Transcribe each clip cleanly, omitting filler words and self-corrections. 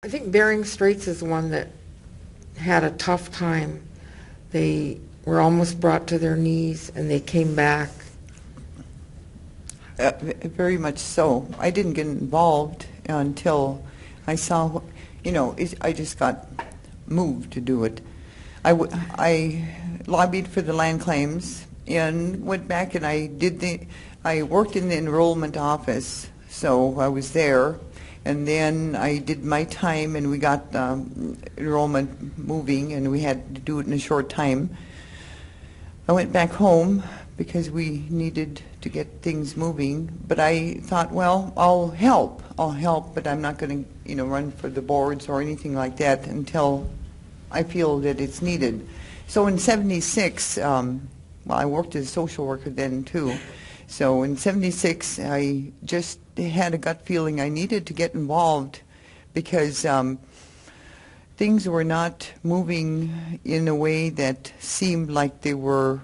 I think Bering Straits is one that had a tough time. They were almost brought to their knees, and they came back. Very much so. I didn't get involved until I saw, I just got moved to do it. I lobbied for the land claims and went back and I worked in the enrollment office, so I was there. And then I did my time, and we got enrollment moving, and we had to do it in a short time. I went back home because we needed to get things moving. But I thought, well, I'll help, but I'm not going to, run for the boards or anything like that until I feel that it's needed. So in '76, I worked as a social worker then too. So in '76, I just had a gut feeling I needed to get involved because things were not moving in a way that seemed like they were,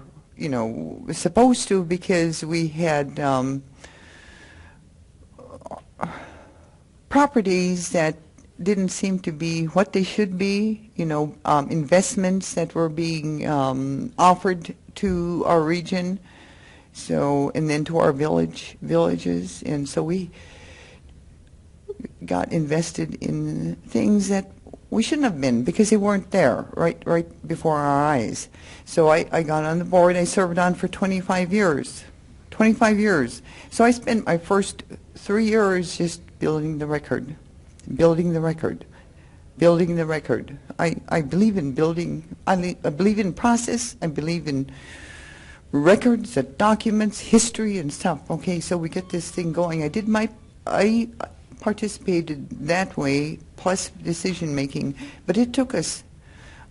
supposed to, because we had properties that didn't seem to be what they should be, investments that were being offered to our region. So, and then to our villages, and so we got invested in things that we shouldn't have been because they weren't there right before our eyes. So I got on the board. I served on for 25 years. 25 years. So I spent my first 3 years just building the record. I believe in building. I believe in process. I believe in records, documents, history, and stuff. Okay, so we get this thing going. I participated that way, plus decision making, but it took us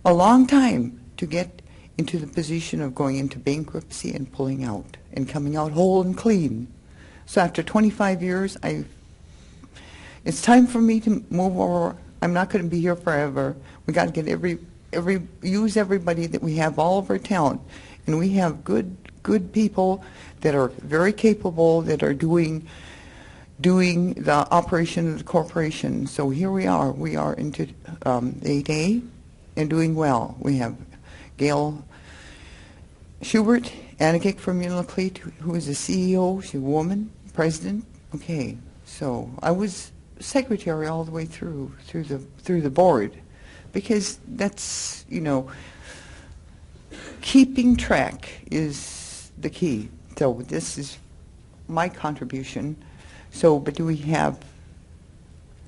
a long time to get into the position of going into bankruptcy and pulling out and coming out whole and clean. So after 25 years, it's time for me to move over. I'm not going to be here forever. We got to get use everybody that we have, all of our talent. And we have good people that are very capable, that are doing the operation of the corporation. So here we are. We are into 8A and doing well. We have Gail Schubert, Annegek from Unalakleet, who is the CEO. She's a woman, president. Okay, so I was secretary all the way through the board, because that's, keeping track is the key. So this is my contribution. So, but do we have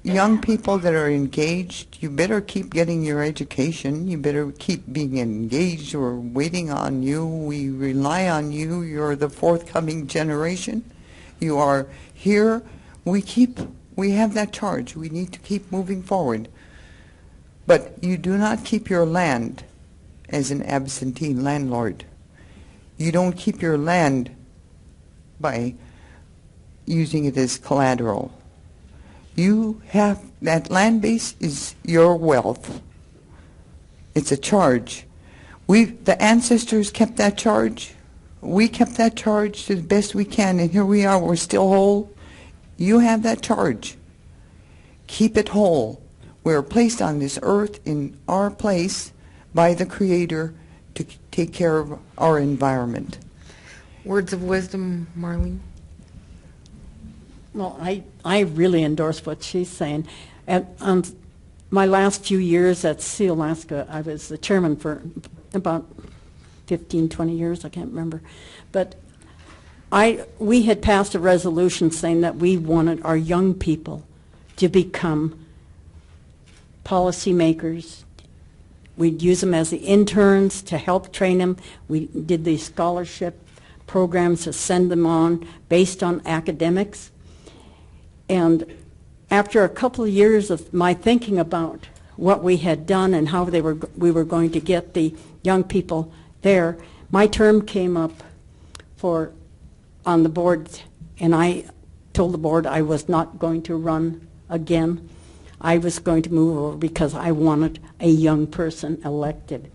young people that are engaged? You better keep getting your education. You better keep being engaged. We're waiting on you. We rely on you. You're the forthcoming generation. You are here. We have that charge. We need to keep moving forward. But you do not keep your land as an absentee landlord. You don't keep your land by using it as collateral. You have, that land base is your wealth. It's a charge. The ancestors kept that charge. We kept that charge to the best we can, and here we are, we're still whole. You have that charge. Keep it whole. We're placed on this earth in our place by the Creator to take care of our environment. Words of wisdom, Marlene? Well, I really endorse what she's saying. On my last few years at Sea Alaska, I was the chairman for about 15, 20 years, I can't remember. But we had passed a resolution saying that we wanted our young people to become policymakers. We'd use them as the interns to help train them. We did these scholarship programs to send them on based on academics. And after a couple of years of my thinking about what we had done and how we were going to get the young people there, my term came up on the board, and I told the board I was not going to run again. I was going to move over because I wanted a young person elected.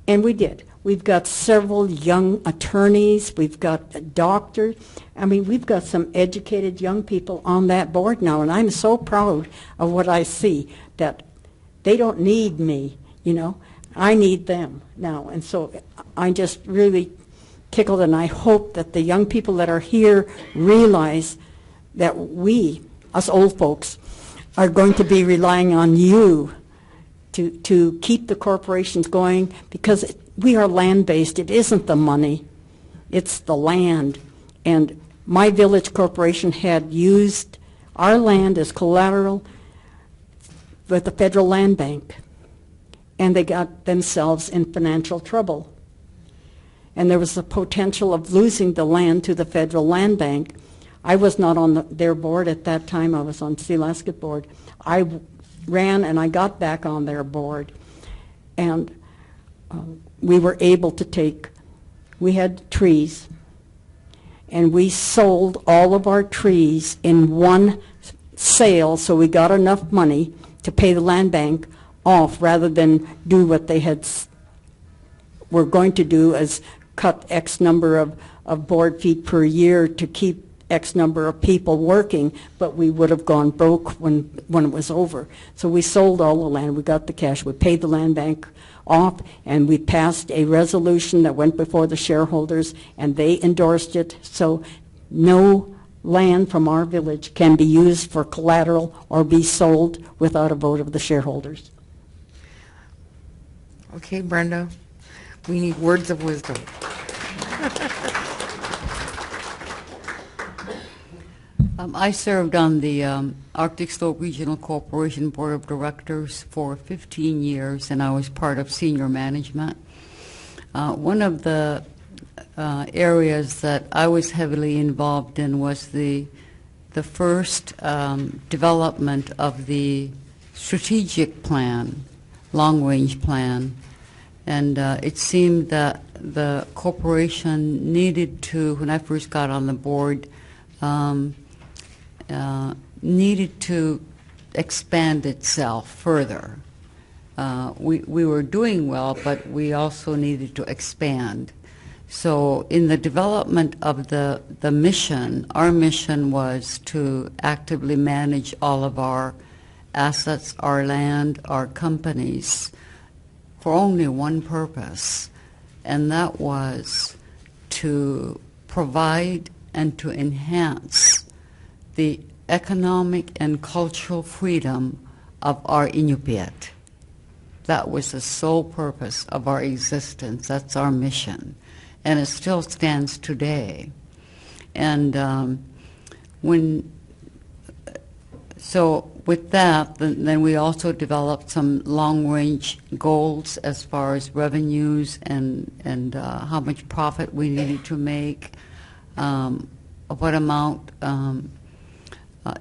And we did. We've got several young attorneys. We've got a doctor. I mean, we've got some educated young people on that board now, and I'm so proud of what I see, that they don't need me, you know. I need them now. And so I'm just really tickled, and I hope that the young people that are here realize that we, us old folks, are going to be relying on you to keep the corporations going, because we are land-based. It isn't the money, it's the land. And my village corporation had used our land as collateral with the federal land bank, and they got themselves in financial trouble. And there was the potential of losing the land to the federal land bank. I was not on their board at that time. I was on Sealaska board. I ran and I got back on their board, and we were able to take, we had trees, and we sold all of our trees in one sale, so we got enough money to pay the land bank off, rather than do what they were going to do, as cut X number of board feet per year to keep X number of people working, but we would have gone broke when it was over. So we sold all the land, we got the cash, we paid the land bank off, and we passed a resolution that went before the shareholders, and they endorsed it. So no land from our village can be used for collateral or be sold without a vote of the shareholders. Okay, Brenda, we need words of wisdom. I served on the Arctic Slope Regional Corporation Board of Directors for 15 years, and I was part of senior management. One of the areas that I was heavily involved in was the first development of the strategic plan, long-range plan, and it seemed that the corporation needed to, when I first got on the board, needed to expand itself further. We were doing well, but we also needed to expand. So in the development of the mission, our mission was to actively manage all of our assets, our land, our companies, for only one purpose, and that was to provide and to enhance the economic and cultural freedom of our Inupiat. That was the sole purpose of our existence. That's our mission, and it still stands today. And so with that, then we also developed some long-range goals as far as revenues and how much profit we needed to make, what amount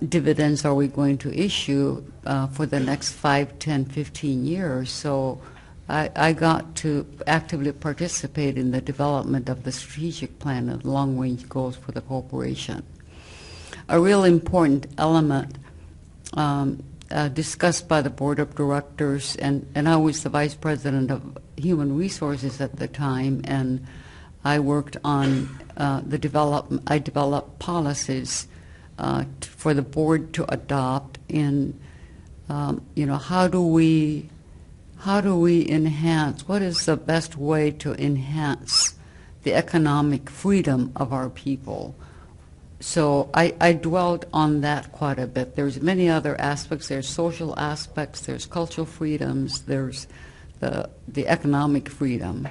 dividends are we going to issue for the next 5, 10, 15 years. So I got to actively participate in the development of the strategic plan and long-range goals for the corporation. A real important element discussed by the board of directors, and I was the vice president of human resources at the time, and I worked on I developed policies for the board to adopt in, how do we enhance, what is the best way to enhance the economic freedom of our people? So I dwelled on that quite a bit. There's many other aspects. There's social aspects, there's cultural freedoms, there's the economic freedom.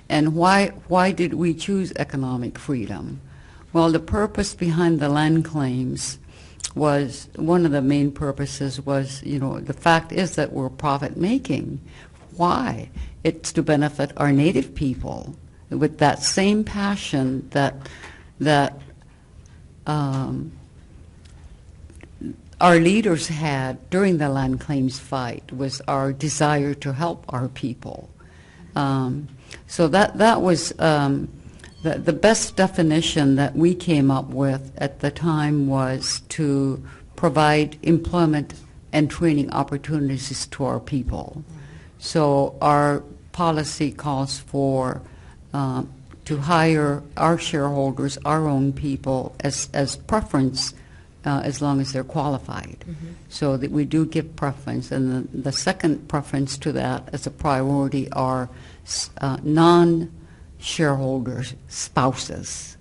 And why did we choose economic freedom? Well, the purpose behind the land claims was, one of the main purposes was, the fact is that we're profit making. Why? It's to benefit our native people with that same passion that our leaders had during the land claims fight, was our desire to help our people. So that was the best definition that we came up with at the time, was to provide employment and training opportunities to our people. So our policy calls for to hire our shareholders, our own people, as preference as long as they're qualified. So that we do give preference. And the second preference to that as a priority are non-shareholders, spouses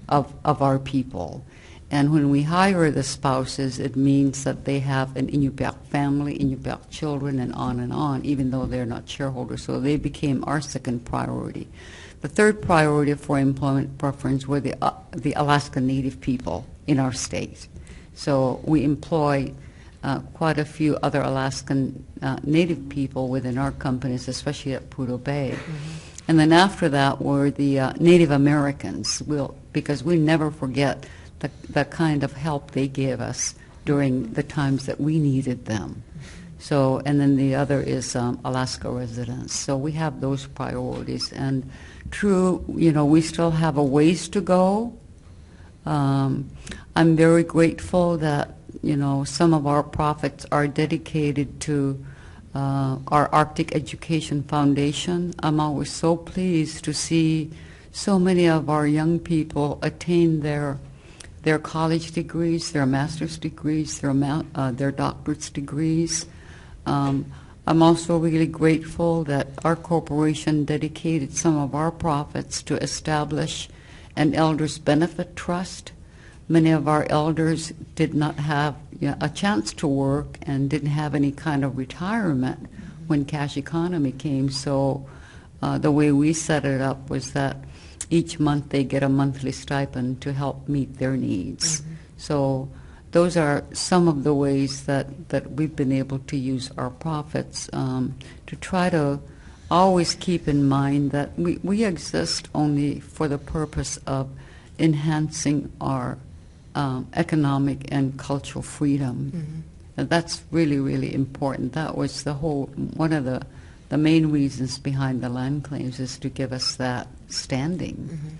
of our people. And when we hire the spouses, it means that they have an Iñupiaq family, Iñupiaq children, and on, even though they're not shareholders. So they became our second priority. The third priority for employment preference were the Alaska Native people in our state. So we employ quite a few other Alaskan Native people within our companies, especially at Prudhoe Bay. And then after that were the Native Americans, because we never forget the kind of help they gave us during the times that we needed them. So, and then the other is Alaska residents. So we have those priorities. And true, we still have a ways to go. I'm very grateful that, some of our profits are dedicated to our Arctic Education Foundation. I'm always so pleased to see so many of our young people attain their college degrees, their master's degrees, their doctorate's degrees. I'm also really grateful that our corporation dedicated some of our profits to establish an elders benefit trust. Many of our elders did not have a chance to work and didn't have any kind of retirement when cash economy came. So the way we set it up was that each month they get a monthly stipend to help meet their needs. So those are some of the ways that we've been able to use our profits to try to always keep in mind that we exist only for the purpose of enhancing our economic and cultural freedom. And that's really, really important. That was one of the main reasons behind the land claims, is to give us that standing.